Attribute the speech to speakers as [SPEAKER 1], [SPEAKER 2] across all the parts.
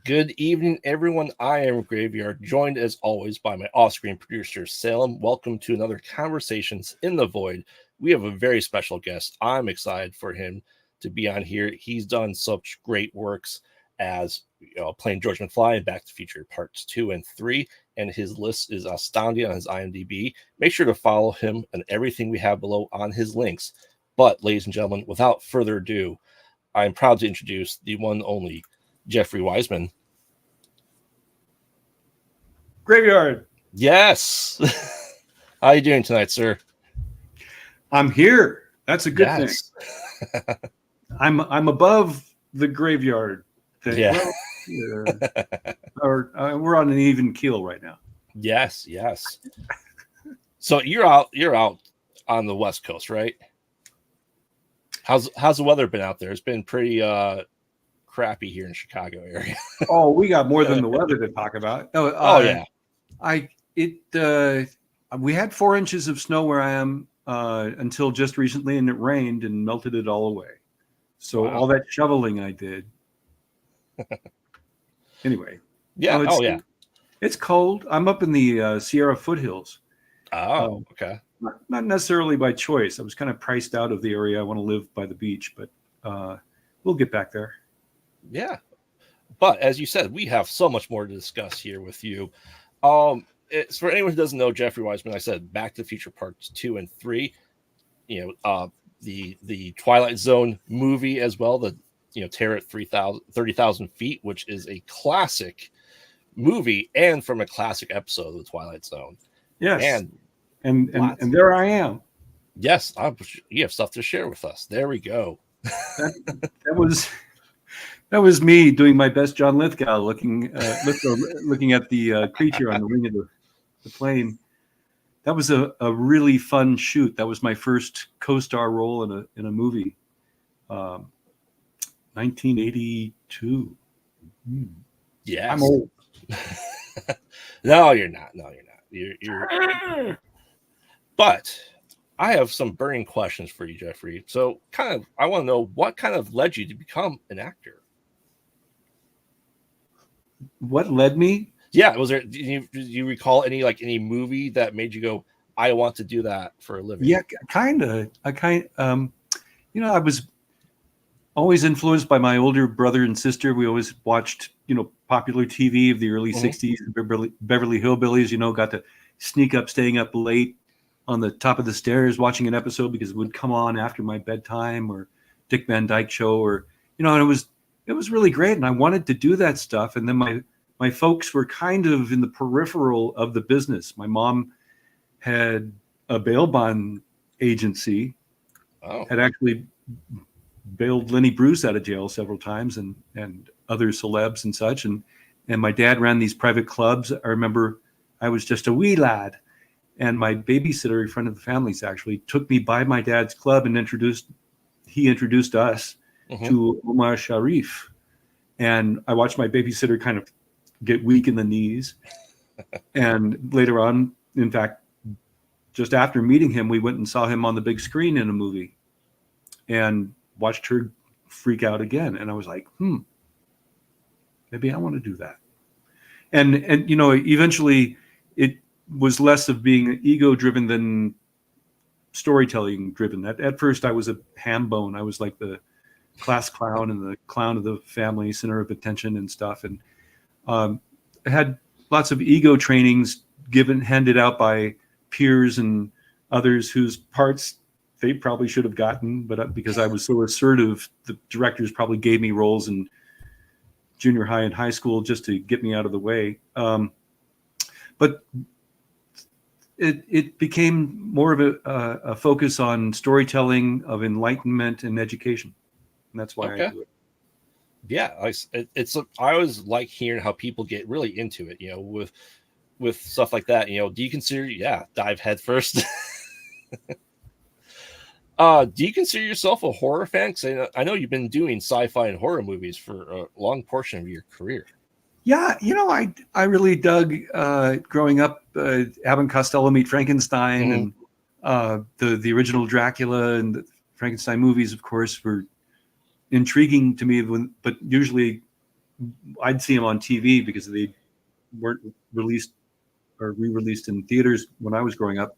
[SPEAKER 1] Good evening, everyone. I am Graveyard, joined as always by my off-screen producer, Salem. Welcome to another Conversations in the Void. We have a very special guest. I'm excited for him to be on here. He's done such great works as playing George McFly in Back to the Future Parts 2 and 3, and his list is astounding on his IMDb. Make sure to follow him and everything we have below on his links. But, ladies and gentlemen, without further ado, I'm proud to introduce the one and only Jeffrey Weissman.
[SPEAKER 2] Graveyard.
[SPEAKER 1] Yes. How are you doing tonight, sir?
[SPEAKER 2] I'm here. That's a good thing. I'm above the graveyard thing.
[SPEAKER 1] Yeah.
[SPEAKER 2] Well, we're on an even keel right now.
[SPEAKER 1] Yes. So you're out on the West Coast, right? How's the weather been out there? It's been pretty crappy here in Chicago area.
[SPEAKER 2] Oh, we got more than the weather to talk about.
[SPEAKER 1] Yeah.
[SPEAKER 2] We had 4 inches of snow where I am until just recently, and it rained and melted it all away. So all that shoveling I did. Anyway.
[SPEAKER 1] Yeah.
[SPEAKER 2] It's cold. I'm up in the Sierra foothills.
[SPEAKER 1] Oh, okay.
[SPEAKER 2] Not necessarily by choice. I was kind of priced out of the area. I want to live by the beach, but we'll get back there.
[SPEAKER 1] Yeah. But as you said, we have so much more to discuss here with you. It's for anyone who doesn't know Jeffrey Weissman, I said Back to the Future Parts 2 and 3. The Twilight Zone movie as well, the Terror at 30,000 feet, which is a classic movie and from a classic episode of the Twilight Zone.
[SPEAKER 2] Yes. And there I am.
[SPEAKER 1] Yes, you have stuff to share with us. There we go.
[SPEAKER 2] That was me doing my best John Lithgow, looking at the creature on the wing of the plane. That was a really fun shoot. That was my first co-star role in a movie. 1982.
[SPEAKER 1] Yes.
[SPEAKER 2] I'm old.
[SPEAKER 1] No, you're not. You're But I have some burning questions for you, Jeffrey. So I want to know what kind of led you to become an actor?
[SPEAKER 2] What led me?
[SPEAKER 1] Yeah, was there? Do you recall any movie that made you go, "I want to do that for a living"?
[SPEAKER 2] Yeah, kind of. I was always influenced by my older brother and sister. We always watched, popular TV of the early '60s, Beverly Hillbillies. Got to sneak up, staying up late on the top of the stairs watching an episode because it would come on after my bedtime, or Dick Van Dyke Show, or and it was really great, and I wanted to do that stuff. And then my folks were kind of in the peripheral of the business. My mom had a bail bond agency, had actually bailed Lenny Bruce out of jail several times, and other celebs and such. And my dad ran these private clubs. I remember I was just a wee lad, and my babysitter, a friend of the family's, actually took me by my dad's club and introduced us to Omar Sharif. And I watched my babysitter kind of get weak in the knees. And later on, in fact, just after meeting him, we went and saw him on the big screen in a movie and watched her freak out again. And I was like, maybe I want to do that. And eventually it was less of being ego driven than storytelling driven. At first I was a ham bone. I was like the class clown and the clown of the family, center of attention and stuff. And I had lots of ego trainings handed out by peers and others whose parts they probably should have gotten, but because I was so assertive, the directors probably gave me roles in junior high and high school just to get me out of the way. But it became more of a focus on storytelling, of enlightenment and education. And that's why I do it.
[SPEAKER 1] Yeah, I always like hearing how people get really into it, with stuff like that. Do you consider dive head first? Do you consider yourself a horror fan? Because I know you've been doing sci-fi and horror movies for a long portion of your career.
[SPEAKER 2] Yeah, I really dug growing up Abbott and Costello Meet Frankenstein, and the original Dracula and the Frankenstein movies, of course, were intriguing to me. But usually I'd see them on TV because they weren't released or re-released in theaters when I was growing up.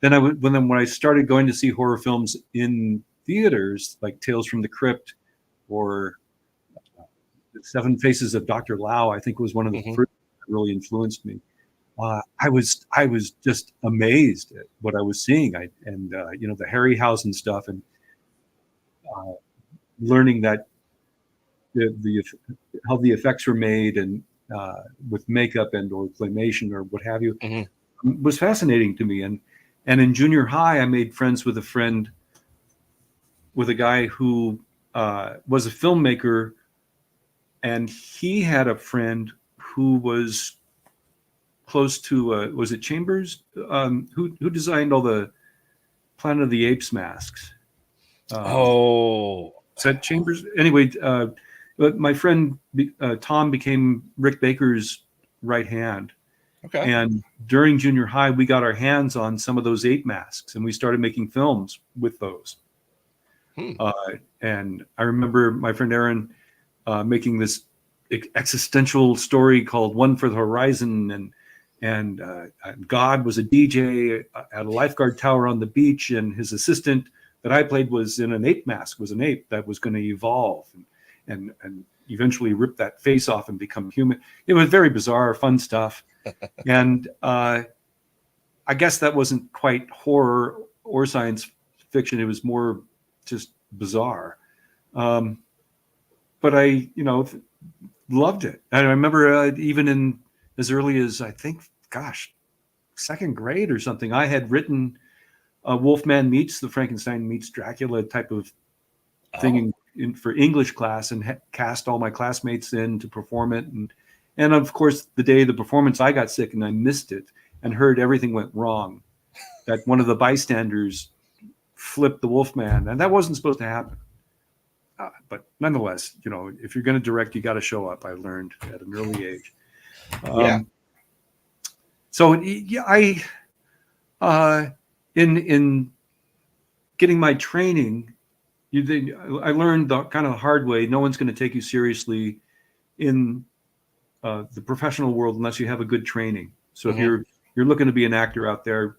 [SPEAKER 2] Then when I started going to see horror films in theaters, like Tales from the Crypt or Seven Faces of Dr. Lau, I think was one of the
[SPEAKER 1] Mm-hmm.
[SPEAKER 2] first that really influenced me. I was just amazed at what I was seeing. The Harryhausen stuff and learning that the how the effects were made and with makeup and or claymation or what have you was fascinating to me. And in junior high, I made friends with a guy who was a filmmaker, and he had a friend who was close to was it Chambers, who designed all the Planet of the Apes masks. Is that Chambers? Anyway, but my friend Tom became Rick Baker's right hand.
[SPEAKER 1] Okay.
[SPEAKER 2] And during junior high, we got our hands on some of those ape masks, and we started making films with those. And I remember my friend Aaron making this existential story called "One for the Horizon," and God was a DJ at a lifeguard tower on the beach, and his assistant that I played was in an ape mask, was an ape that was going to evolve and eventually rip that face off and become human. It was very bizarre, fun stuff. And I guess that wasn't quite horror or science fiction. It was more just bizarre. But I, loved it. And I remember even in as early as, I think, second grade or something, I had written Wolfman Meets the Frankenstein Meets Dracula type of thing for English class, and cast all my classmates in to perform it. And of course, the day of the performance, I got sick and I missed it and heard everything went wrong. That one of the bystanders flipped the Wolfman, and that wasn't supposed to happen. But nonetheless, if you're going to direct, you got to show up. I learned at an early age. So yeah, in getting my training, I learned the kind of hard way. No one's going to take you seriously in the professional world unless you have a good training. So if you're looking to be an actor out there,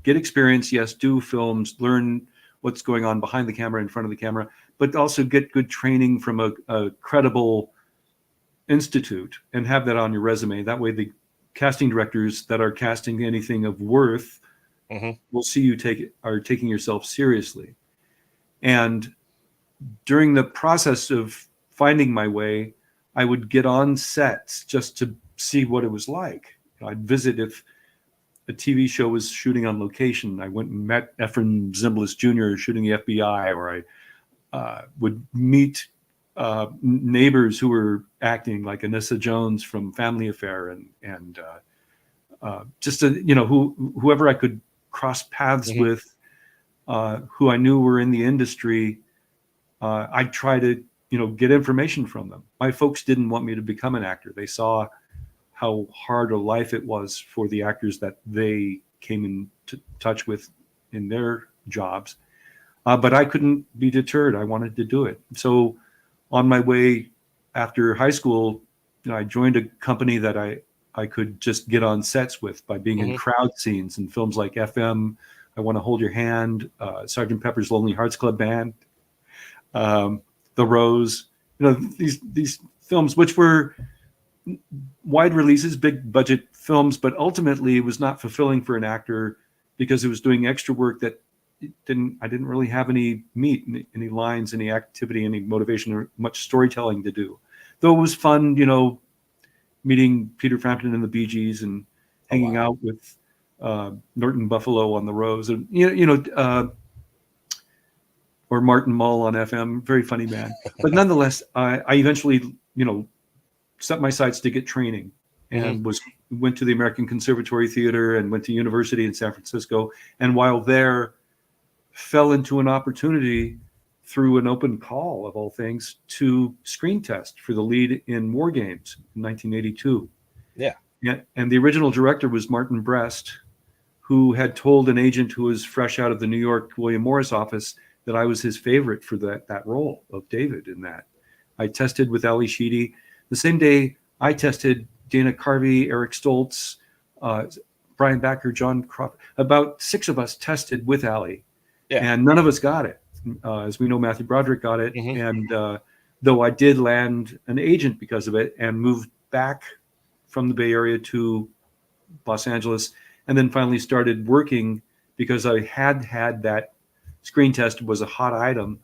[SPEAKER 2] get experience. Yes, do films, learn what's going on behind the camera, in front of the camera, but also get good training from a credible institute and have that on your resume. That way, the casting directors that are casting anything of worth will see you are taking yourself seriously. And during the process of finding my way, I would get on sets just to see what it was like. I'd visit if a TV show was shooting on location. I went and met Ephraim Zimbalist Jr. shooting the FBI, or I would meet neighbors who were acting, like Anissa Jones from Family Affair, and just whoever I could cross paths with, who I knew were in the industry. I'd try to get information from them. My folks didn't want me to become an actor. They saw how hard a life it was for the actors that they came into touch with in their jobs. But I couldn't be deterred. I wanted to do it. So on my way after high school, I joined a company that I could just get on sets with by being in crowd scenes in films like FM, I Want to Hold Your Hand, Sgt. Pepper's Lonely Hearts Club Band, The Rose, these films, which were wide releases, big budget films, but ultimately it was not fulfilling for an actor because it was doing extra work that I didn't really have any meat, any lines, any activity, any motivation, or much storytelling to do. Though it was fun, meeting Peter Frampton and the Bee Gees and hanging out with Norton Buffalo on The Rose, and or Martin Mull on FM, very funny man. But nonetheless, I eventually, set my sights to get training, and went to the American Conservatory Theater and went to university in San Francisco. And while there, fell into an opportunity through an open call, of all things, to screen test for the lead in War Games in 1982.
[SPEAKER 1] Yeah.
[SPEAKER 2] And the original director was Martin Brest, who had told an agent who was fresh out of the New York William Morris office that I was his favorite for that role of David in that. I tested with Ali Sheedy. The same day I tested, Dana Carvey, Eric Stoltz, Brian Backer, John Crawford. About 6 of us tested with Ali, and none of us got it. As we know, Matthew Broderick got it, and though I did land an agent because of it and moved back from the Bay Area to Los Angeles, and then finally started working because I had that screen test was a hot item.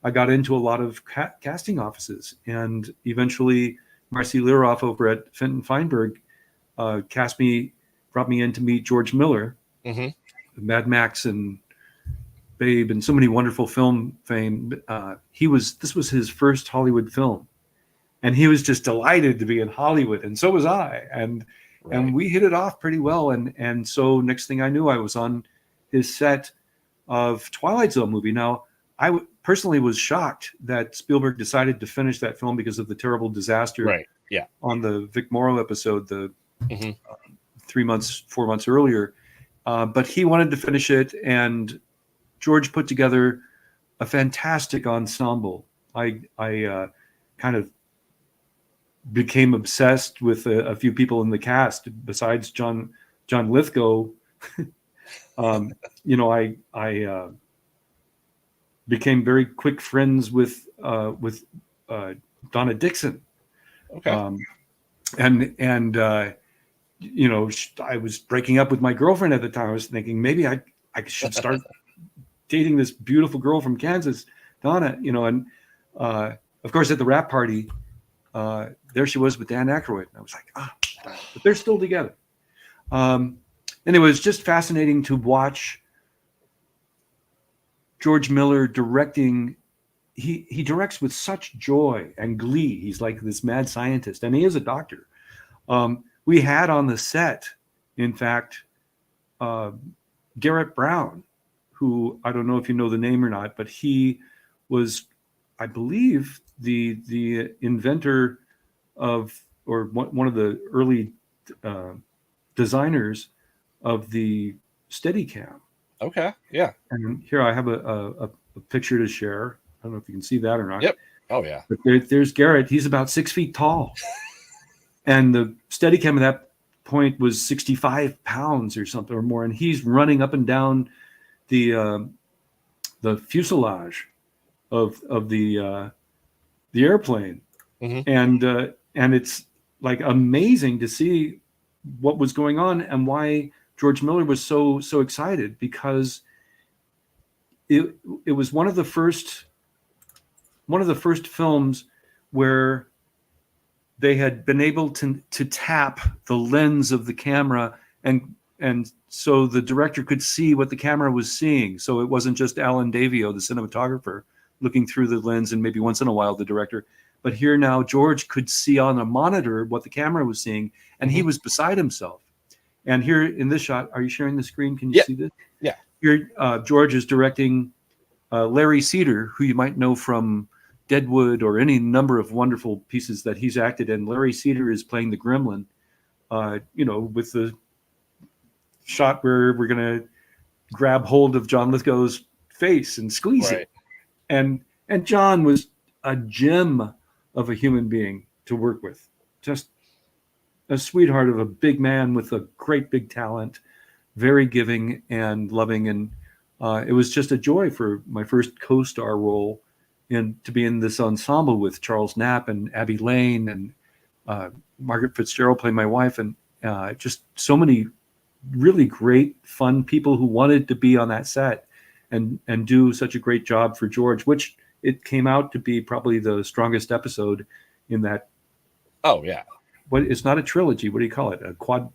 [SPEAKER 2] I got into a lot of casting offices, and eventually Marcy Liroff over at Fenton Feinberg brought me in to meet George Miller, Mad Max and Babe and so many wonderful film fame. This was his first Hollywood film, and he was just delighted to be in Hollywood, and so was I. And we hit it off pretty well. And so next thing I knew, I was on his set of Twilight Zone movie. Now, I personally was shocked that Spielberg decided to finish that film because of the terrible disaster on the Vic Morrow episode, the 4 months earlier. But he wanted to finish it, and George put together a fantastic ensemble. I kind of became obsessed with a few people in the cast besides John Lithgow. I became very quick friends with Donna Dixon. Okay. I was breaking up with my girlfriend at the time. I was thinking maybe I should start dating this beautiful girl from Kansas, Donna. Of course at the rap party, there she was with Dan Aykroyd. And I was like, but they're still together. And it was just fascinating to watch George Miller directing. He directs with such joy and glee. He's like this mad scientist, and he is a doctor. We had on the set, in fact, Garrett Brown, who I don't know if you know the name or not, but he was, I believe, the inventor of, or one of the early designers of the Steadicam.
[SPEAKER 1] Okay, yeah.
[SPEAKER 2] And here I have a picture to share. I don't know if you can see that or not.
[SPEAKER 1] Yep. Oh, yeah.
[SPEAKER 2] But there's Garrett. He's about 6 feet tall. And the Steadicam at that point was 65 pounds or something or more. And he's running up and down the fuselage of the airplane. And it's like amazing to see what was going on and why George Miller was so excited, because it was one of the first films where they had been able to tap the lens of the camera, and so the director could see what the camera was seeing. So it wasn't just Alan Davio, the cinematographer, looking through the lens, and maybe once in a while the director. But here now George could see on a monitor what the camera was seeing, and he was beside himself. And here in this shot, are you sharing the screen? Can you see this?
[SPEAKER 1] Yeah.
[SPEAKER 2] Here, George is directing Larry Cedar, who you might know from Deadwood or any number of wonderful pieces that he's acted in. Larry Cedar is playing the Gremlin, with the shot where we're going to grab hold of John Lithgow's face and squeeze it. And John was a gem of a human being to work with. Just a sweetheart of a big man with a great big talent, very giving and loving. And it was just a joy for my first co-star role to be in this ensemble with Charles Knapp and Abby Lane and Margaret Fitzgerald playing my wife, and just so many really great, fun people who wanted to be on that set and do such a great job for George, which it came out to be probably the strongest episode in that.
[SPEAKER 1] Oh, yeah.
[SPEAKER 2] But it's not a trilogy. What do you call it? A quadruple?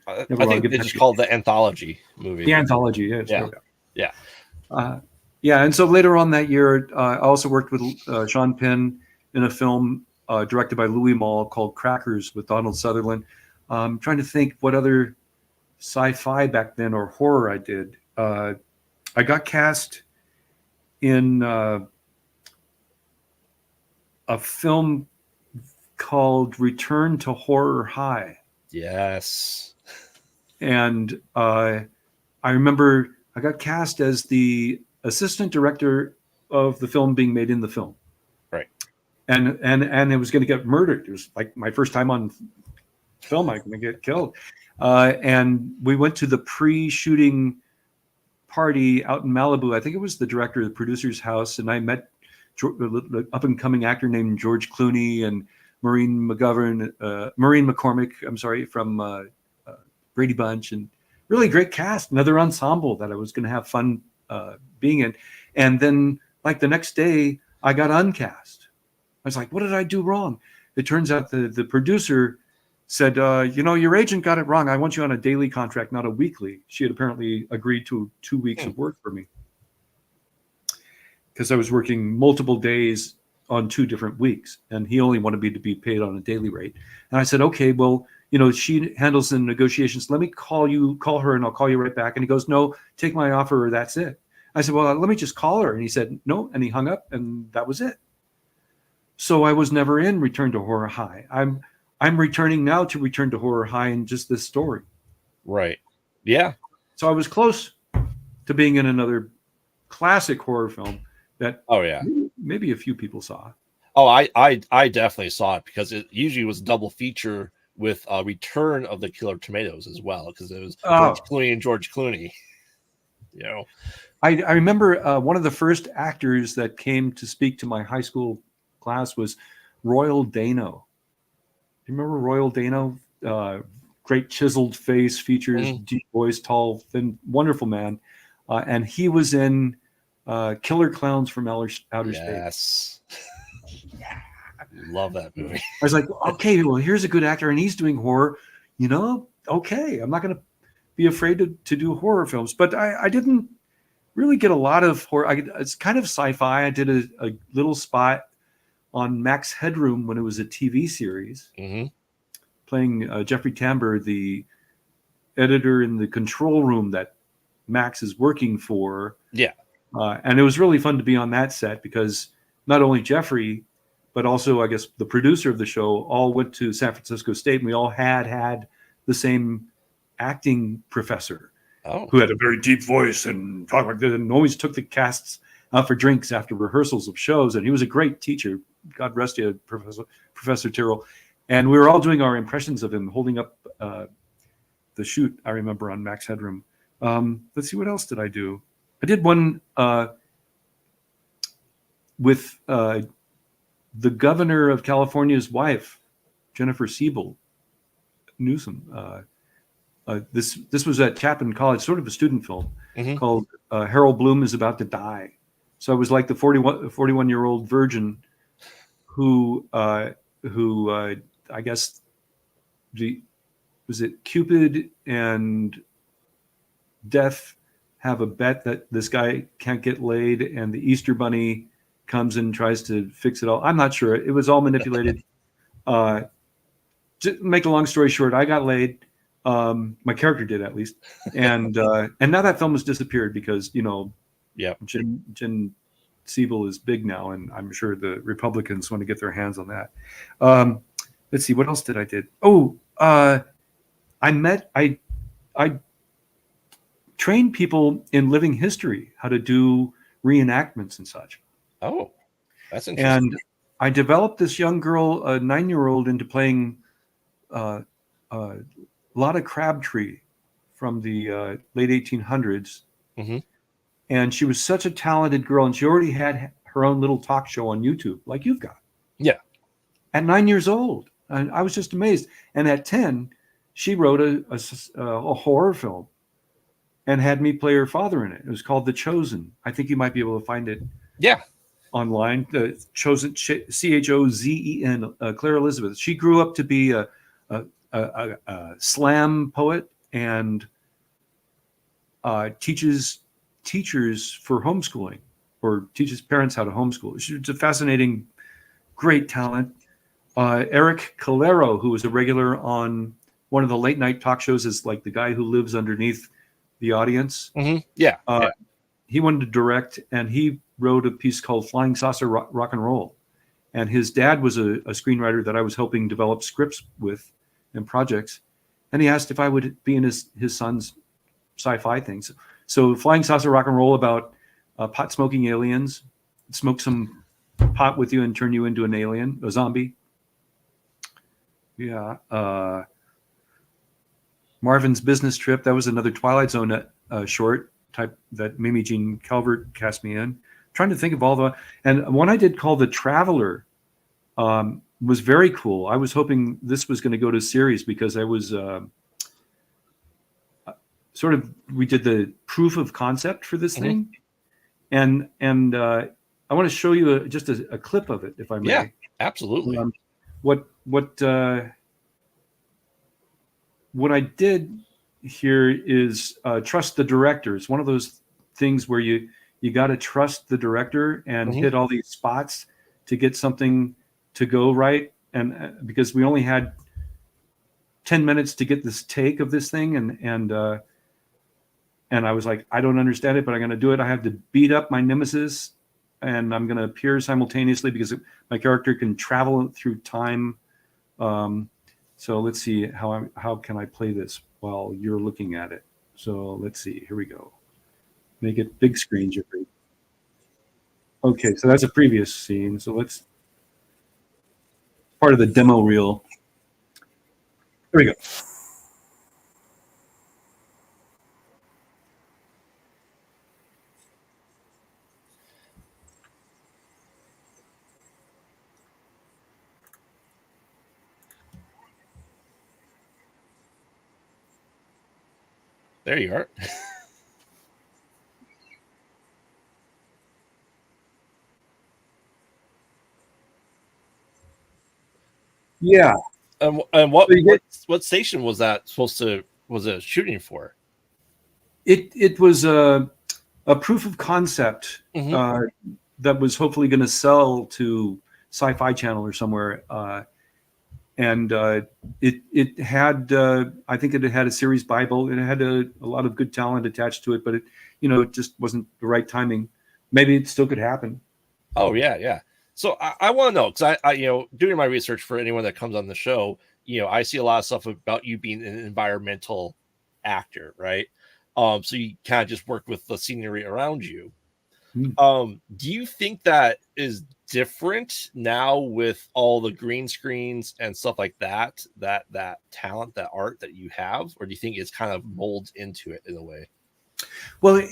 [SPEAKER 1] I think they just called the anthology movie.
[SPEAKER 2] The anthology,
[SPEAKER 1] yeah.
[SPEAKER 2] And so later on that year, I also worked with Sean Penn in a film directed by Louis Malle called Crackers with Donald Sutherland. I'm trying to think what other sci-fi back then or horror I did. I got cast in a film called Return to Horror High.
[SPEAKER 1] Yes.
[SPEAKER 2] And I remember I got cast as the assistant director of the film being made in the film.
[SPEAKER 1] Right.
[SPEAKER 2] and it was going to get murdered. It was like my first time on film. I'm going to get killed. And we went to the pre-shooting party out in Malibu. I think it was the director, the producer's house, and I met an up-and-coming actor named George Clooney and Maureen McCormick. I'm sorry, from Brady Bunch, and really great cast. Another ensemble that I was going to have fun being in. And then, like the next day, I got uncast. I was like, "What did I do wrong?" It turns out the producer said, your agent got it wrong. I want you on a daily contract, not a weekly. She had apparently agreed to 2 weeks of work for me because I was working multiple days on 2 different weeks, and he only wanted me to be paid on a daily rate. And I said, okay, well, she handles the negotiations. Let me call her, and I'll call you right back. And he goes, no, take my offer or that's it. I said, well, let me just call her. And he said, no, and he hung up, and that was it. So I was never in Return to Horror High. I'm returning now to Return to Horror High in just this story.
[SPEAKER 1] Right. Yeah.
[SPEAKER 2] So I was close to being in another classic horror film that maybe a few people saw.
[SPEAKER 1] Oh, I definitely saw it because it usually was a double feature with Return of the Killer Tomatoes as well, because it was George Clooney and George Clooney.
[SPEAKER 2] I remember one of the first actors that came to speak to my high school class was Royal Dano. You remember Royal Dano? Great chiseled face, features, deep voice, tall, thin, wonderful man. And he was in Killer Clowns from Outer Space.
[SPEAKER 1] Yes. Love that movie.
[SPEAKER 2] I was like, okay, well, here's a good actor, and he's doing horror. Okay, I'm not going to be afraid to do horror films. But I didn't really get a lot of horror. It's kind of sci-fi. I did a little spot on Max Headroom when it was a TV series, playing Jeffrey Tambor, the editor in the control room that Max is working for. Yeah. And it was really fun to be on that set because not only Jeffrey, but also, I guess, the producer of the show all went to San Francisco State, and we all had the same acting professor who had a very deep voice and talked like this, and always took the casts out for drinks after rehearsals of shows. And he was a great teacher. God rest you, Professor Tyrrell. And we were all doing our impressions of him holding up the shoot, I remember, on Max Headroom. Let's see, what else did I do? I did one with the governor of California's wife, Jennifer Siebel Newsom. This was at Chapman College, sort of a student film called Harold Bloom is About to Die. So I was like the 41-year-old virgin who I guess was it Cupid and Death have a bet that this guy can't get laid, and the Easter Bunny comes and tries to fix it all. I'm not sure. It was all manipulated. To make a long story short, I got laid. My character did, at least, and now that film has disappeared because Jen Siebel is big now, and I'm sure the Republicans want to get their hands on that. Let's see, what else did I did? I trained people in living history how to do reenactments and such.
[SPEAKER 1] Oh, that's interesting.
[SPEAKER 2] And I developed this young girl, a 9-year-old, into playing Lotta Crabtree from the late 1800s. And she was such a talented girl, and she already had her own little talk show on YouTube, like you've got.
[SPEAKER 1] Yeah.
[SPEAKER 2] At 9 years old. And I was just amazed. And at 10, she wrote a horror film and had me play her father in it. It was called The Chosen. I think you might be able to find it online. The Chosen, Chozen, Claire Elizabeth. She grew up to be a slam poet and teaches teachers for homeschooling, or teaches parents how to homeschool. She's a fascinating, great talent. Eric Calero, who was a regular on one of the late night talk shows, is like the guy who lives underneath the audience. He wanted to direct, and he wrote a piece called Flying Saucer Rock and Roll. And his dad was a screenwriter that I was helping develop scripts with and projects. And he asked if I would be in his son's sci-fi things. So Flying Saucer Rock and Roll about pot smoking aliens. Smoked some pot with you and turn you into an alien, a zombie. Yeah. Marvin's Business Trip. That was another Twilight Zone short type that Mimi Jean Calvert cast me in. Trying to think of all the, and one I did called The Traveler was very cool. I was hoping this was going to go to series because I was we did the proof of concept for this thing, and I want to show you just a clip of it, if I may.
[SPEAKER 1] Yeah, absolutely.
[SPEAKER 2] What I did here is trust the director. It's one of those things where you got to trust the director and hit all these spots to get something to go right. And because we only had 10 minutes to get this take of this thing, and I was like, I don't understand it, but I'm going to do it. I have to beat up my nemesis, and I'm going to appear simultaneously because my character can travel through time. So let's see how can I play this while you're looking at it. So let's see. Here we go. Make it big screen, Jeffrey. Okay, so that's a previous scene. So let's part of the demo reel. Here we go.
[SPEAKER 1] There you are.
[SPEAKER 2] Yeah.
[SPEAKER 1] And what station was that was it shooting for?
[SPEAKER 2] It was a proof of concept that was hopefully going to sell to Sci-Fi Channel or somewhere. And it had I think it had a series Bible. It had a lot of good talent attached to it, but it just wasn't the right timing. Maybe it still could happen.
[SPEAKER 1] Oh yeah. So I want to know, because I doing my research for anyone that comes on the show, I see a lot of stuff about you being an environmental actor, right? So you kind of just work with the scenery around you. Do you think that is different now with all the green screens and stuff like that talent, that art that you have, or do you think it's kind of molds into it in a way?
[SPEAKER 2] Well,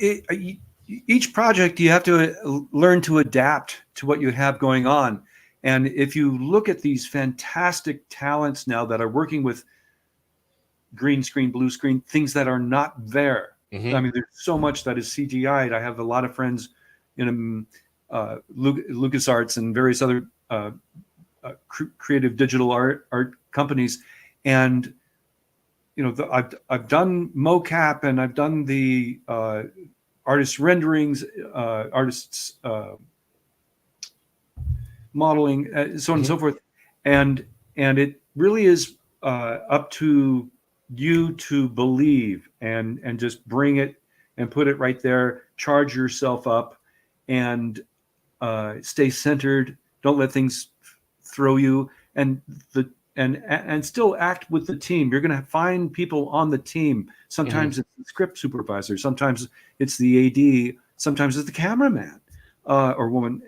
[SPEAKER 2] each project you have to learn to adapt to what you have going on. And if you look at these fantastic talents now that are working with green screen, blue screen, things that are not there. I mean, there's so much that is CGI'd. I have a lot of friends in LucasArts and various other creative digital art companies, and I've done mocap, and I've done the artist renderings, artists modeling, so on and so forth, and it really is up to you to believe and just bring it and put it right there. Charge yourself up and stay centered. Don't let things throw you, and still act with the team. You're going to find people on the team. Sometimes it's the script supervisor, sometimes it's the AD, sometimes it's the cameraman or woman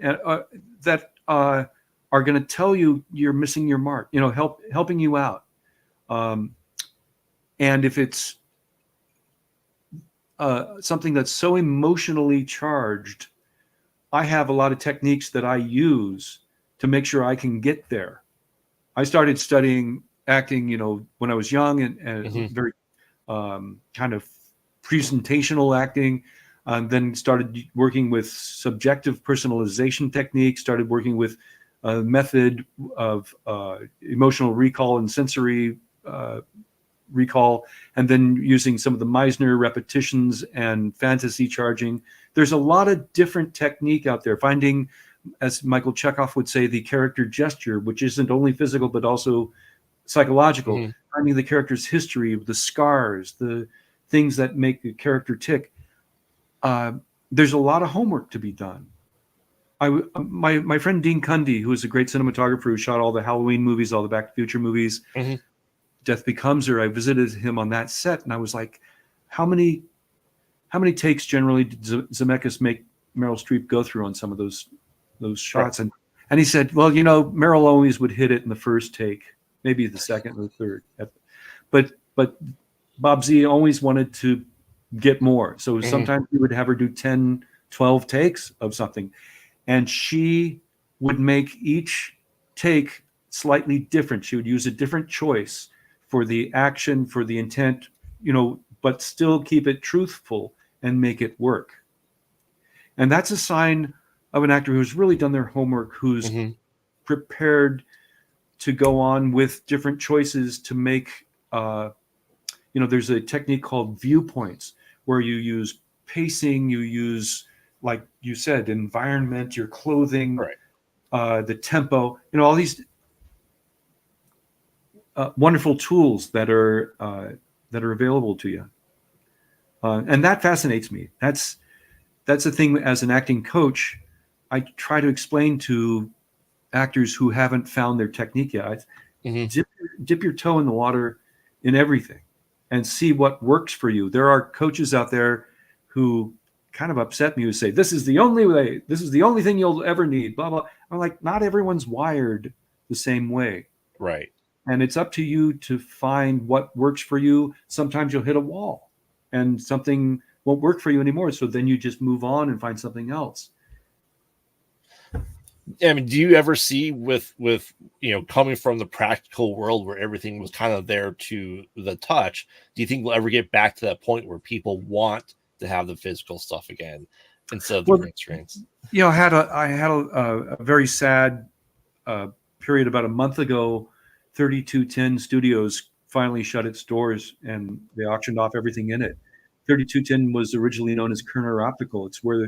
[SPEAKER 2] that are going to tell you you're missing your mark. Helping you out. And if it's something that's so emotionally charged, I have a lot of techniques that I use to make sure I can get there. I started studying acting, when I was young, and very kind of presentational acting, and then started working with subjective personalization techniques, started working with a method of emotional recall and sensory recall, and then using some of the Meisner repetitions and fantasy charging. There's a lot of different technique out there. Finding, as Michael Chekhov would say, the character gesture, which isn't only physical but also psychological. Finding the character's history, the scars, the things that make the character tick. There's a lot of homework to be done. My friend Dean Cundy, who is a great cinematographer who shot all the Halloween movies, all the Back to the Future movies, Death Becomes Her, I visited him on that set, and I was like, how many takes generally did Zemeckis make Meryl Streep go through on some of those shots?
[SPEAKER 1] Right.
[SPEAKER 2] And he said, well, Meryl always would hit it in the first take, maybe the second or the third. But Bob Z always wanted to get more. So sometimes we would have her do 10, 12 takes of something. And she would make each take slightly different. She would use a different choice for the action, for the intent, but still keep it truthful and make it work. And that's a sign of an actor who's really done their homework, who's prepared to go on with different choices to make, there's a technique called viewpoints where you use pacing, you use, like you said, environment, your clothing, the tempo, all these wonderful tools that are available to you. And that fascinates me. That's the thing. As an acting coach, I try to explain to actors who haven't found their technique yet. Dip your toe in the water in everything and see what works for you. There are coaches out there who kind of upset me, who say, this is the only way, this is the only thing you'll ever need, blah, blah. I'm like, not everyone's wired the same way.
[SPEAKER 1] Right.
[SPEAKER 2] And it's up to you to find what works for you. Sometimes you'll hit a wall and something won't work for you anymore. So then you just move on and find something else.
[SPEAKER 1] I mean, do you ever see with coming from the practical world where everything was kind of there to the touch, do you think we'll ever get back to that point where people want to have the physical stuff again instead of the green screens?
[SPEAKER 2] I had a very sad period about a month ago. 3210 Studios finally shut its doors and they auctioned off everything in it. 3210 was originally known as Kerner Optical. It's where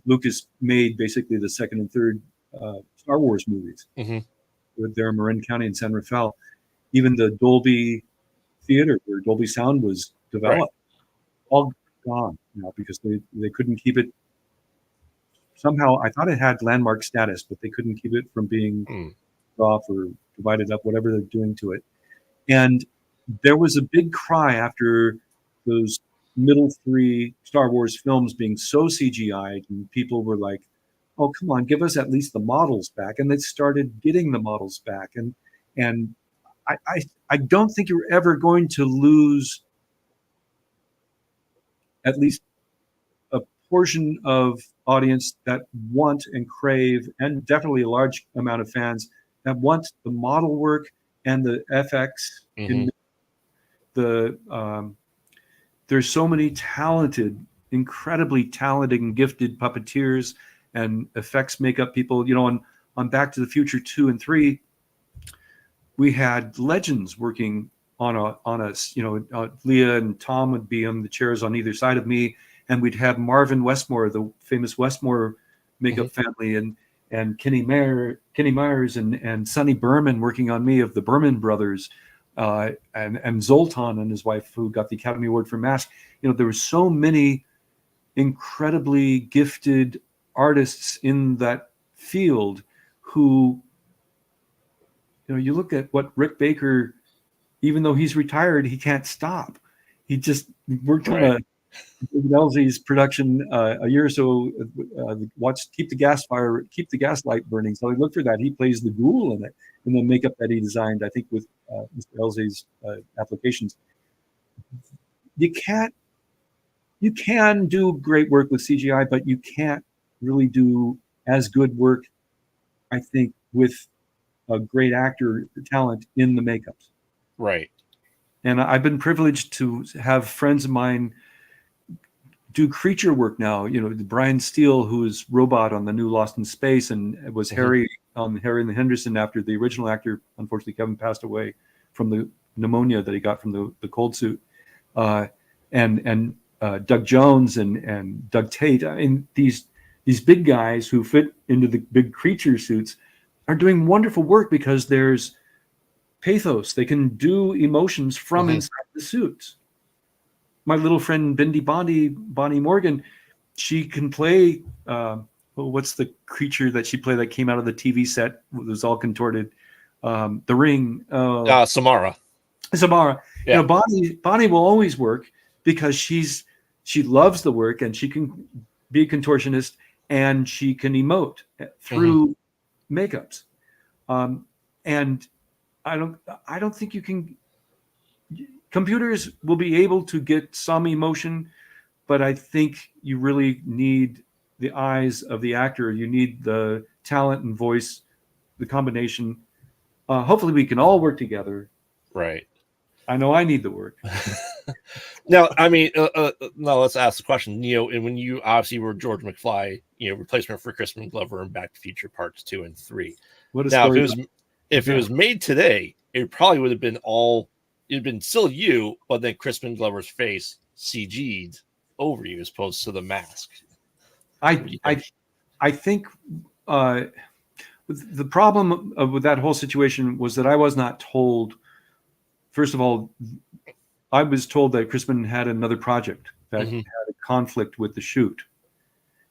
[SPEAKER 2] Lucas made basically the second and third Star Wars movies with their Marin County and San Rafael. Even the Dolby Theater, where Dolby Sound was developed, all gone now because they couldn't keep it. Somehow, I thought it had landmark status, but they couldn't keep it from being off or divided up, whatever they're doing to it. And there was a big cry after those middle three Star Wars films being so CGI'd, and people were like, oh, come on, give us at least the models back. And they started getting the models back. And I don't think you're ever going to lose at least a portion of audience that want and crave, and definitely a large amount of fans that want the model work and the FX. In there's so many talented, incredibly talented and gifted puppeteers and effects makeup people. On Back to the Future 2 and 3, we had legends working on us. Leah and Tom would be on the chairs on either side of me, and we'd have Marvin Westmore, the famous Westmore makeup family, and Kenny Myers and Sonny Berman working on me of the Berman brothers, and Zoltan and his wife, who got the Academy Award for Mask. There were so many incredibly gifted artists in that field who, you look at what Rick Baker, even though he's retired, he can't stop. He just worked on David Elsey's production a year or so. Keep the gaslight burning. So I looked for that. He plays the ghoul in it, in the makeup that he designed, I think, with Mr. Elsey's applications. You can do great work with CGI, but you can't really do as good work, I think, with a great actor talent in the makeups.
[SPEAKER 1] Right.
[SPEAKER 2] And I've been privileged to have friends of mine do creature work now. Brian Steele, who is Robot on the new Lost in Space, and was Harry and the Henderson after the original actor. Unfortunately, Kevin passed away from the pneumonia that he got from the cold suit. And Doug Jones and Doug Tate. I mean, these big guys who fit into the big creature suits are doing wonderful work because there's pathos. They can do emotions from inside the suits. My little friend Bonnie Morgan, she can play. What's the creature that she played that came out of the TV set? It was all contorted. The Ring.
[SPEAKER 1] Samara.
[SPEAKER 2] Yeah. Bonnie will always work because she loves the work, and she can be a contortionist, and she can emote through makeups, and I don't think you can. Computers will be able to get some emotion, but I think you really need the eyes of the actor. You need the talent and voice, the combination. Hopefully, we can all work together.
[SPEAKER 1] Right.
[SPEAKER 2] I know I need the work.
[SPEAKER 1] Now, I mean, now let's ask the question. And when you obviously were George McFly, replacement for Crispin Glover in Back to the Future Parts 2 and 3.
[SPEAKER 2] What a
[SPEAKER 1] Now,
[SPEAKER 2] story!
[SPEAKER 1] if it was made today, it probably would have been it'd been still you, but then Crispin Glover's face CG'd over you as opposed to the mask.
[SPEAKER 2] I think the problem with that whole situation was that I was not told. First of all, I was told that Crispin had another project that had a conflict with the shoot.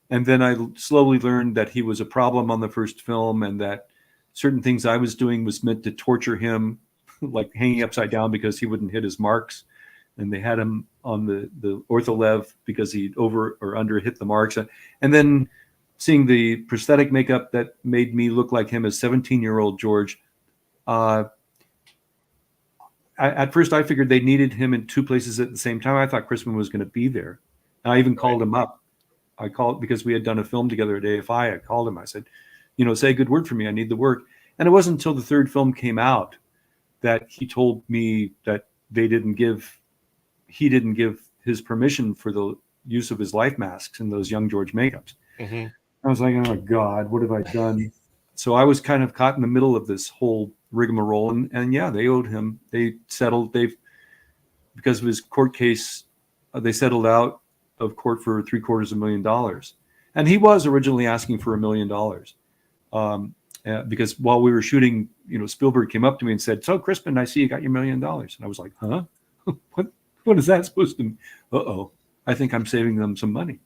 [SPEAKER 2] And then I slowly learned that he was a problem on the first film and that certain things I was doing was meant to torture him, like hanging upside down because he wouldn't hit his marks. And they had him on the ortholev because he over or under hit the marks. And then seeing the prosthetic makeup that made me look like him as 17-year-old George, at first I figured they needed him in two places at the same time. I thought Crispin was going to be there. And I even called him up. I called because we had done a film together at AFI. I called him. I said, say a good word for me. I need the work. And it wasn't until the third film came out that he told me that he didn't give his permission for the use of his life masks in those young George makeups. I was like, oh my God, what have I done? So I was kind of caught in the middle of this whole rigmarole. And yeah, they owed him. They settled. Because of his court case, they settled out of court for $750,000. And he was originally asking for $1 million. Because while we were shooting, Spielberg came up to me and said, "So Crispin, I see you got your $1 million." And I was like, huh? What is that supposed to mean? I think I'm saving them some money.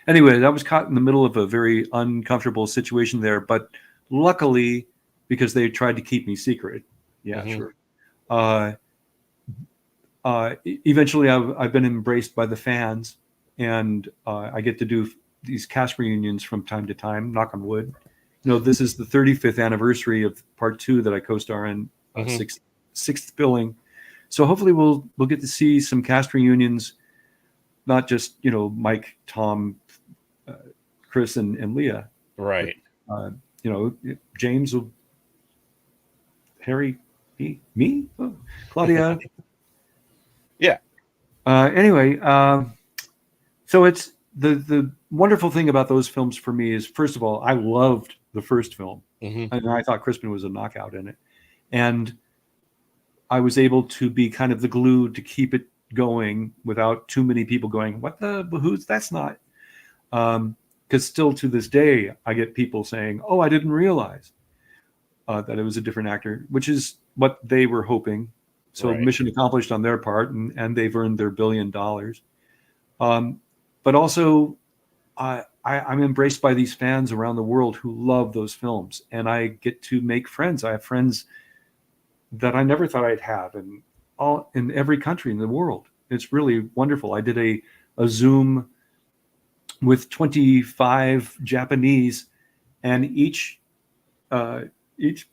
[SPEAKER 2] Anyway, I was caught in the middle of a very uncomfortable situation there, but luckily, because they tried to keep me secret. Yeah, sure. Eventually, I've been embraced by the fans, and I get to do these cast reunions from time to time, knock on wood. This is the 35th anniversary of Part 2 that I co-star in, sixth billing. So hopefully we'll get to see some cast reunions, not just, Mike, Tom, Chris, and Leah.
[SPEAKER 1] Right.
[SPEAKER 2] But, James will, Harry, me, Claudia.
[SPEAKER 1] Yeah.
[SPEAKER 2] Anyway, so it's the wonderful thing about those films for me is, first of all, I loved the first film, and I thought Crispin was a knockout in it, and I was able to be kind of the glue to keep it going without too many people going, who's that's not, because still to this day I get people saying, "Oh, I didn't realize that it was a different actor," which is what they were hoping. So mission accomplished on their part, and they've earned their $1 billion. But also, I'm embraced by these fans around the world who love those films, and I get to make friends. I have friends that I never thought I'd have in every country in the world. It's really wonderful. I did a Zoom with 25 Japanese, and each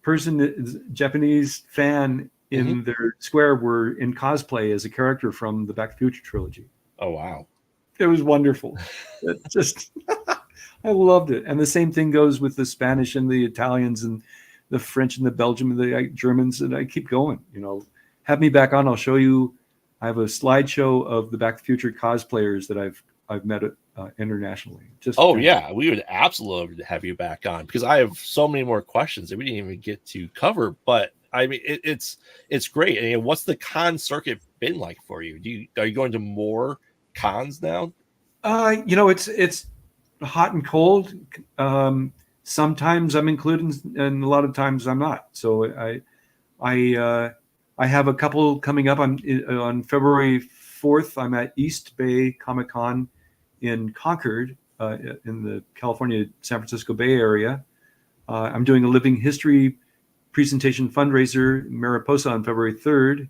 [SPEAKER 2] person, Japanese fan in their square, were in cosplay as a character from the Back to the Future trilogy.
[SPEAKER 1] Oh, wow.
[SPEAKER 2] It was wonderful. It just, I loved it. And the same thing goes with the Spanish and the Italians and the French and the Belgium and the Germans. And I keep going, have me back on. I'll show you. I have a slideshow of the Back to the Future cosplayers that I've met internationally.
[SPEAKER 1] Yeah, we would absolutely love to have you back on, because I have so many more questions that we didn't even get to cover. But I mean, it's great. And what's the con circuit been like for you? Are you going to more cons now?
[SPEAKER 2] It's hot and cold. Sometimes I'm included, and a lot of times I'm not. So I have a couple coming up. On February 4th. I'm at East Bay Comic Con in Concord, in the California, San Francisco Bay Area. I'm doing a living history presentation fundraiser in Mariposa on February 3rd.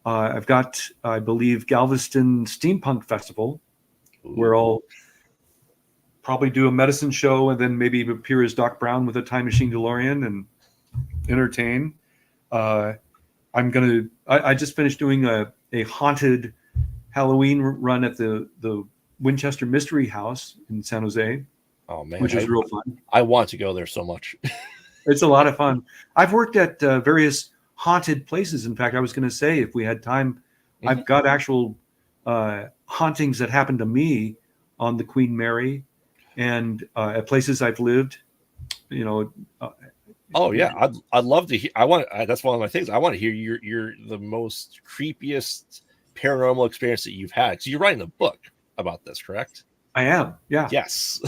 [SPEAKER 2] I've got, I believe, Galveston Steampunk Festival, where probably do a medicine show and then maybe appear as Doc Brown with a time machine DeLorean and entertain. I just finished doing a haunted Halloween run at the Winchester Mystery House in San Jose.
[SPEAKER 1] Oh man,
[SPEAKER 2] which is real fun.
[SPEAKER 1] I want to go there so much.
[SPEAKER 2] It's a lot of fun. I've worked at various haunted places. In fact, I was going to say, if we had time, I've got actual hauntings that happened to me on the Queen Mary and at places I've lived.
[SPEAKER 1] Oh yeah, I'd love to hear. That's one of my things. I want to hear your the most creepiest paranormal experience that you've had. So you're writing a book about this, correct?
[SPEAKER 2] I am. Yeah.
[SPEAKER 1] Yes.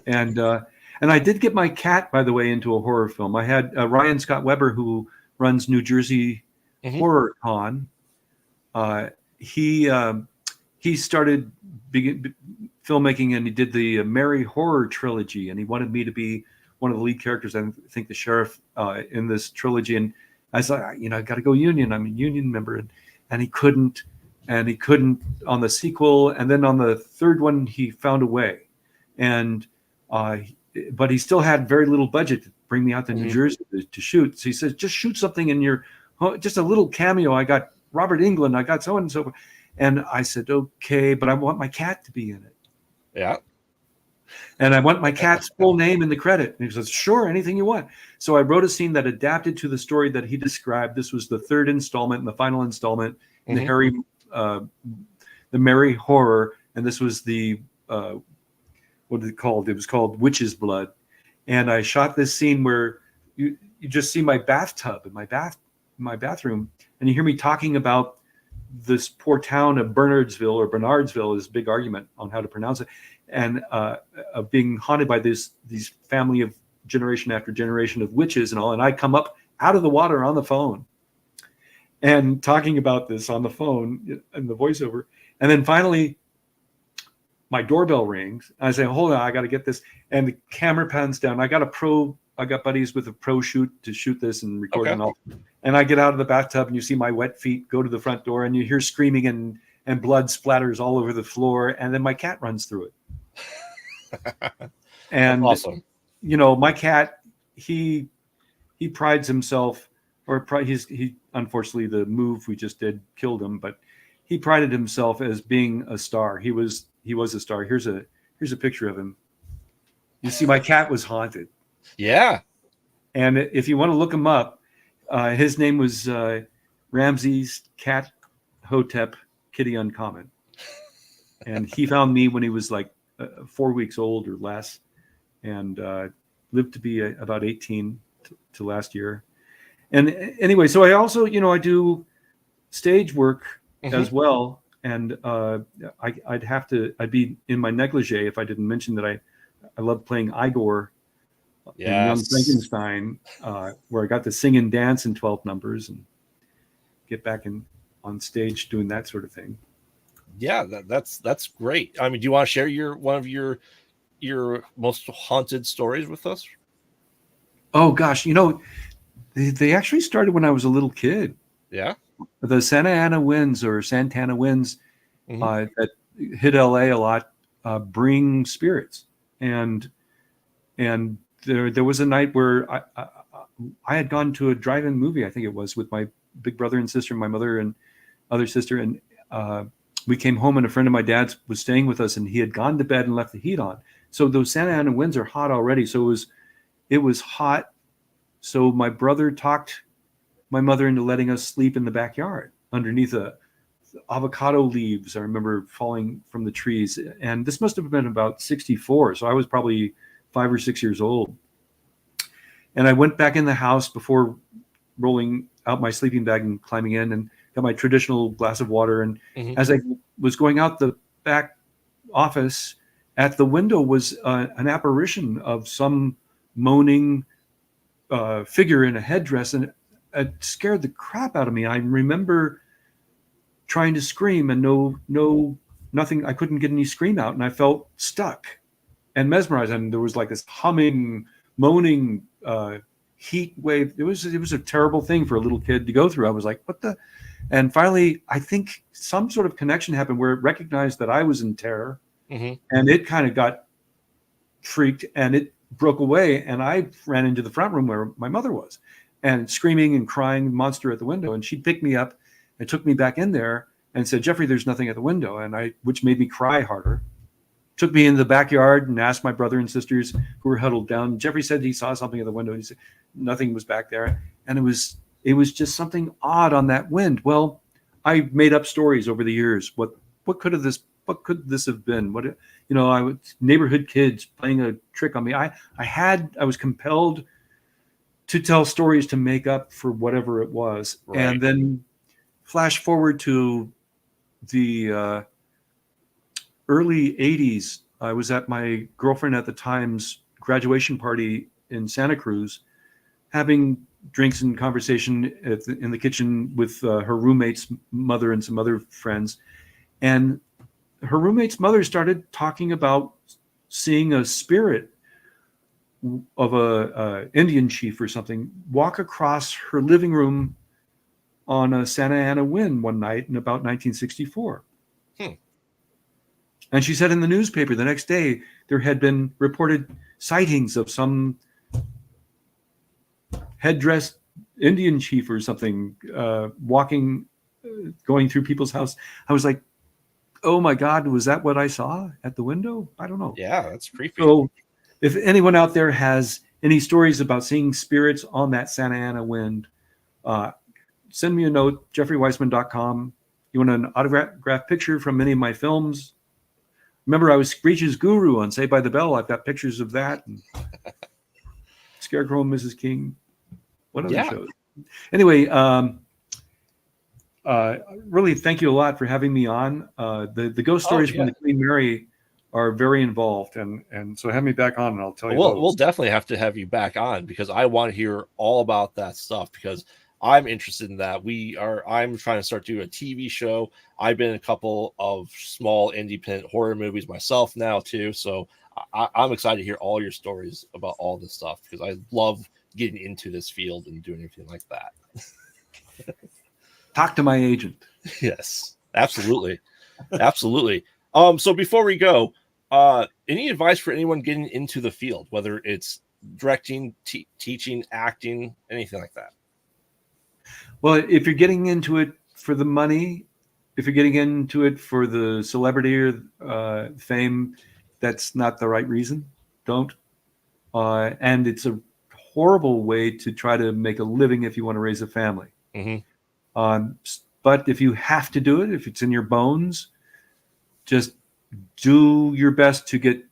[SPEAKER 2] And I did get my cat, by the way, into a horror film. I had Ryan Scott Weber, who runs New Jersey Horror Con. He started filmmaking, and he did the Mary Horror trilogy, and he wanted me to be one of the lead characters. I think the sheriff in this trilogy. And I was like, I got to go union. I'm a union member, and he couldn't. And he couldn't on the sequel, and then on the third one, he found a way. And but he still had very little budget to bring me out to New Jersey to shoot. So he says, just shoot something in your, just a little cameo. I got Robert Englund, I got so and so. And I said, okay, but I want my cat to be in it.
[SPEAKER 1] Yeah.
[SPEAKER 2] And I want my cat's full name in the credit. And he says, sure, anything you want. So I wrote a scene that adapted to the story that he described. This was the third installment and the final installment in the Mary Horror. And this was the, what is it called? It was called Witch's Blood. And I shot this scene where you just see my bathtub in my bathroom, and you hear me talking about this poor town of Bernardsville is a big argument on how to pronounce it, and of being haunted by these family of generation after generation of witches and all. And I come up out of the water on the phone and talking about this on the phone and the voiceover. And then finally, my doorbell rings. I say, hold on, I got to get this. And the camera pans down. I got buddies with a pro shoot to shoot this and record and all. And I get out of the bathtub, and you see my wet feet go to the front door, and you hear screaming and blood splatters all over the floor. And then my cat runs through it. And
[SPEAKER 1] that's awesome.
[SPEAKER 2] My cat, he prides himself, he unfortunately the move we just did killed him, but he prided himself as being a star. He was a star. Here's a picture of him. You see, my cat was haunted.
[SPEAKER 1] Yeah.
[SPEAKER 2] And if you want to look him up, his name was Ramses Cat Hotep Kitty Uncommon. And he found me when he was like 4 weeks old or less, and lived to be about 18 to last year. And anyway, so I also, I do stage work as well. And I'd be in my negligee if I didn't mention that I love playing Igor in Young Frankenstein, where I got to sing and dance in 12 numbers and get back on stage doing that sort of thing. Yeah,
[SPEAKER 1] that's great. I mean, do you want to share one of your most haunted stories with us?
[SPEAKER 2] Oh gosh, they actually started when I was a little kid.
[SPEAKER 1] Yeah.
[SPEAKER 2] The Santa Ana winds that hit LA a lot bring spirits, and there was a night where I had gone to a drive-in movie, I think it was, with my big brother and sister, my mother and other sister, and we came home, and a friend of my dad's was staying with us, and he had gone to bed and left the heat on. So those Santa Ana winds are hot already, so it was hot. So my brother talked my mother into letting us sleep in the backyard underneath avocado leaves. I remember falling from the trees, and this must have been about 1964. So I was probably 5 or 6 years old. And I went back in the house before rolling out my sleeping bag and climbing in, and got my traditional glass of water. And as I was going out the back office, at the window was an apparition of some moaning figure in a headdress, and it scared the crap out of me. I remember trying to scream and nothing. I couldn't get any scream out, and I felt stuck and mesmerized. And there was like this humming, moaning heat wave. It was a terrible thing for a little kid to go through. I was like, what the? And finally, I think some sort of connection happened where it recognized that I was in terror, and it kind of got freaked, and it broke away, and I ran into the front room where my mother was, and screaming and crying, monster at the window. And she picked me up and took me back in there and said, Jeffrey, there's nothing at the window. Which made me cry harder. Took me into the backyard and asked my brother and sisters who were huddled down. Jeffrey said he saw something at the window. He said nothing was back there. And it was just something odd on that wind. Well, I made up stories over the years. What could this have been? I was neighborhood kids playing a trick on me. I was compelled to tell stories to make up for whatever it was. Right. And then flash forward to the early 80s. I was at my girlfriend at the time's graduation party in Santa Cruz, having drinks and conversation in the kitchen with her roommate's mother and some other friends. And her roommate's mother started talking about seeing a spirit of a Indian chief or something walk across her living room on a Santa Ana wind one night in about 1964. And she said in the newspaper the next day there had been reported sightings of some headdressed Indian chief or something walking, going through people's house. I was like, oh my God, was that what I saw at the window? I don't know.
[SPEAKER 1] Yeah, that's creepy.
[SPEAKER 2] So if anyone out there has any stories about seeing spirits on that Santa Ana wind, send me a note, jeffreyweissman.com. You want an autographed picture from any of my films? Remember, I was Screech's guru on Saved by the Bell. I've got pictures of that. And Scarecrow and Mrs. King. What other shows? Anyway, really thank you a lot for having me on. The ghost stories from the Queen Mary are very involved, and so have me back on and I'll tell you.
[SPEAKER 1] We'll definitely have to have you back on because I want to hear all about that stuff because I'm interested in that. I'm trying to start doing a TV show. I've been in a couple of small independent horror movies myself now too. So I'm excited to hear all your stories about all this stuff because I love getting into this field and doing everything like that.
[SPEAKER 2] Talk to my agent.
[SPEAKER 1] Yes, absolutely. Absolutely. So before we go, any advice for anyone getting into the field, whether it's directing, teaching, acting, anything like that?
[SPEAKER 2] Well, if you're getting into it for the money, if you're getting into it for the celebrity or fame, that's not the right reason. Don't. And it's a horrible way to try to make a living if you want to raise a family. Mm-hmm. But if you have to do it, if it's in your bones, just do your best to get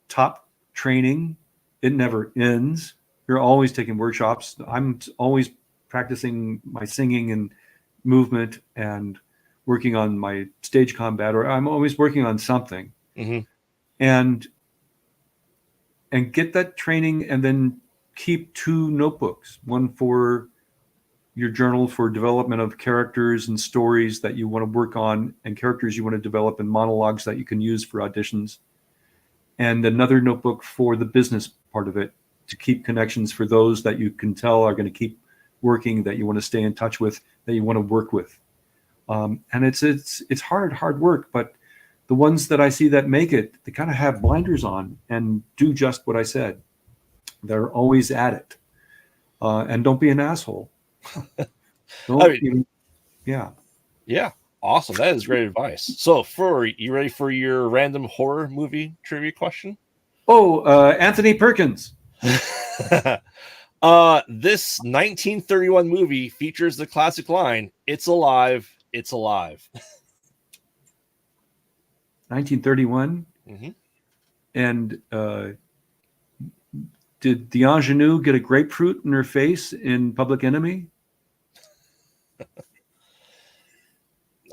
[SPEAKER 2] top training. It never ends. You're always taking workshops. I'm always practicing my singing and movement and working on my stage combat, or I'm always working on something. Mm-hmm. And get that training, and then keep 2 notebooks, one for your journal for development of characters and stories that you want to work on and characters you want to develop and monologues that you can use for auditions, and another notebook for the business part of it to keep connections for those that you can tell are going to keep working, that you want to stay in touch with, that you want to work with. And it's hard work, but the ones that I see that make it, they kind of have blinders on and do just what I said. They're always at it. And don't be an asshole. Yeah.
[SPEAKER 1] Awesome. That is great advice. So you ready for your random horror movie trivia question?
[SPEAKER 2] Anthony Perkins.
[SPEAKER 1] This 1931 movie features the classic line, "It's alive, it's alive."
[SPEAKER 2] 1931. Mm-hmm. And did the ingenue get a grapefruit in her face in Public Enemy?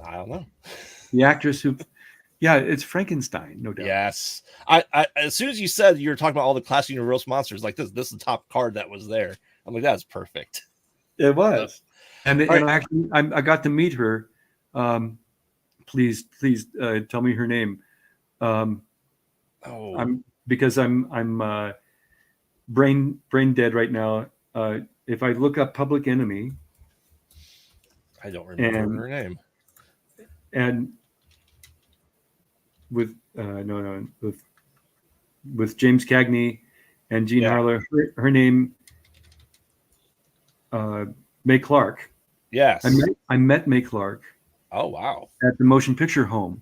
[SPEAKER 1] I don't know.
[SPEAKER 2] The actress who, it's Frankenstein, no doubt.
[SPEAKER 1] Yes. I as soon as you said you were talking about all the classic Universal monsters, like this is the top card that was there. I'm like, that's perfect.
[SPEAKER 2] It was. And actually, I got to meet her. Please tell me her name. Because I'm brain dead right now. If I look up Public Enemy,
[SPEAKER 1] I don't remember her name.
[SPEAKER 2] And with with with James Cagney and Jean
[SPEAKER 1] Yeah.
[SPEAKER 2] Harlow. Her name, Mae Clark.
[SPEAKER 1] Yes.
[SPEAKER 2] I met Mae Clark.
[SPEAKER 1] Oh, wow.
[SPEAKER 2] At the Motion Picture Home.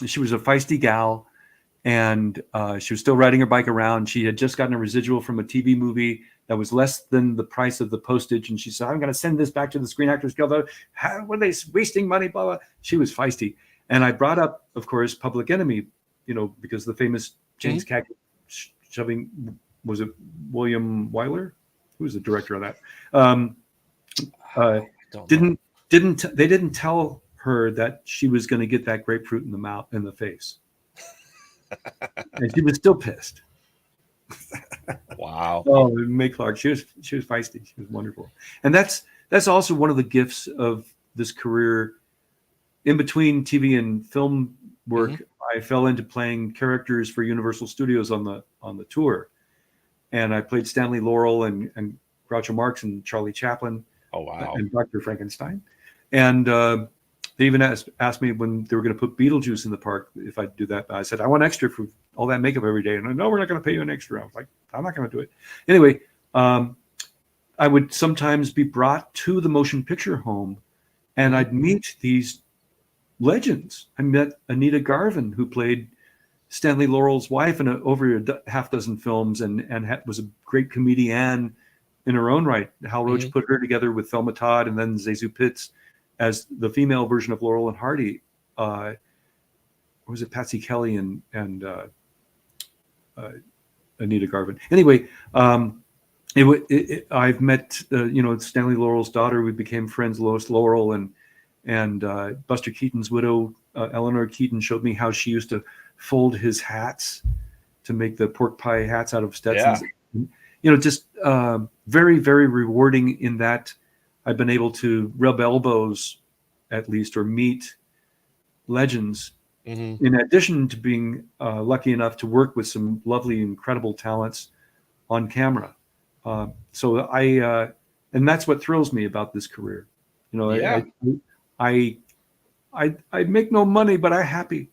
[SPEAKER 2] She was a feisty gal, and she was still riding her bike around. She had just gotten a residual from a TV movie that was less than the price of the postage, and she said, "I'm going to send this back to the Screen Actors Guild. How were they wasting money?" Blah blah. She was feisty, and I brought up, of course, Public Enemy, because the famous James Cagney shoving, was it William Wyler? Who was the director of that? They didn't tell her that she was going to get that grapefruit in the face, and she was still pissed.
[SPEAKER 1] Wow.
[SPEAKER 2] Oh, Mae Clark, she was feisty. She was wonderful, and that's also one of the gifts of this career. In between TV and film work, I fell into playing characters for Universal Studios on the tour, and I played Stanley Laurel and Groucho Marx and Charlie Chaplin.
[SPEAKER 1] Oh, wow.
[SPEAKER 2] And Dr. Frankenstein, and they even asked me when they were going to put Beetlejuice in the park if I'd do that. I said, I want extra for all that makeup every day. And no, we're not going to pay you an extra. I was like, I'm not going to do it. Anyway, I would sometimes be brought to the Motion Picture Home, and I'd meet these legends. I met Anita Garvin, who played Stanley Laurel's wife in over a half dozen films, and was a great comedian in her own right. Hal Roach put her together with Thelma Todd and then Zazu Pitts as the female version of Laurel and Hardy. Or was it Patsy Kelly and Anita Garvin? Anyway, I've met Stanley Laurel's daughter. We became friends, Lois Laurel, and Buster Keaton's widow, Eleanor Keaton, showed me how she used to fold his hats to make the pork pie hats out of Stetsons. Yeah. Just very, very rewarding in that I've been able to rub elbows, at least, or meet legends, in addition to being lucky enough to work with some lovely, incredible talents on camera. So and that's what thrills me about this career. I make no money, but I'm happy.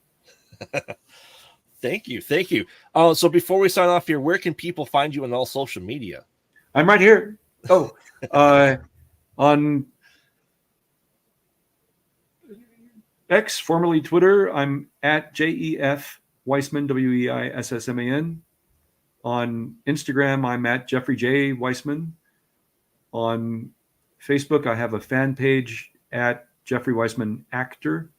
[SPEAKER 1] Thank you. So before we sign off here, where can people find you on all social media?
[SPEAKER 2] I'm right here. On X, formerly Twitter, I'm at Jeff Weissman, Weissman. On Instagram, I'm at Jeffrey J. Weissman. On Facebook, I have a fan page at Jeffrey Weissman Actor.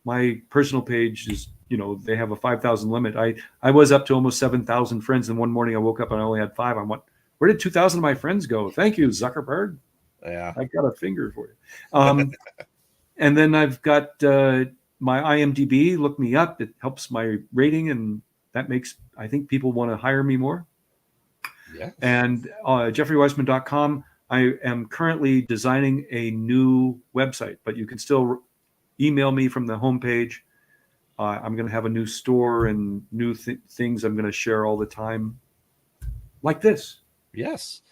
[SPEAKER 2] My personal page is, they have a 5,000 limit. I was up to almost 7,000 friends, and one morning I woke up and I only had 5. I went, where did 2,000 of my friends go? Thank you, Zuckerberg.
[SPEAKER 1] Yeah,
[SPEAKER 2] I got a finger for you. And then I've got my IMDb. Look me up. It helps my rating, and that makes, I think, people want to hire me more.
[SPEAKER 1] Yeah. And
[SPEAKER 2] JeffreyWeissman.com. I am currently designing a new website, but you can still email me from the homepage. I'm going to have a new store and new things I'm going to share all the time, like this.
[SPEAKER 1] Yes.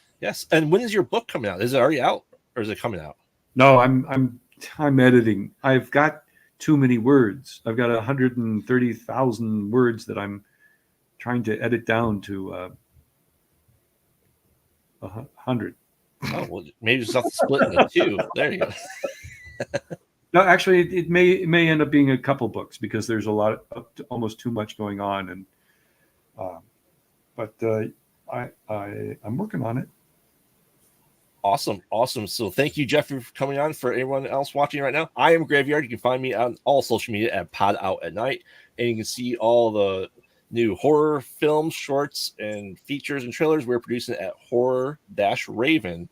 [SPEAKER 1] And when is your book coming out? Is it already out, or is it coming out?
[SPEAKER 2] No, I'm editing. I've got too many words. I've got 130,000 words that I'm trying to edit down to 100.
[SPEAKER 1] Oh, well, maybe just have to split into 2. There you go.
[SPEAKER 2] No, actually, it may end up being a couple books, because there's a lot of, almost too much going on, and but I'm working on it.
[SPEAKER 1] Awesome. So thank you, Jeffrey, for coming on. For everyone else watching right now, I am Graveyard. You can find me on all social media at Pod Out at Night, and you can see all the new horror films, shorts, and features and trailers we're producing at Horror-Raven,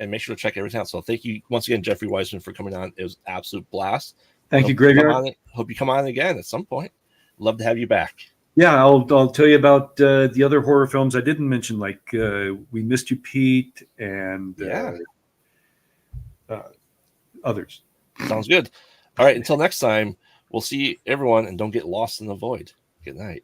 [SPEAKER 1] and make sure to check everything out. So thank you once again, Jeffrey Weissman, for coming on. It was an absolute blast.
[SPEAKER 2] Thank you, Graveyard.
[SPEAKER 1] Hope you come on again at some point. Love to have you back.
[SPEAKER 2] Yeah, I'll tell you about the other horror films I didn't mention, like We Missed You, Pete, and others.
[SPEAKER 1] Sounds good. All right, until next time, we'll see everyone, and don't get lost in the void. Good night.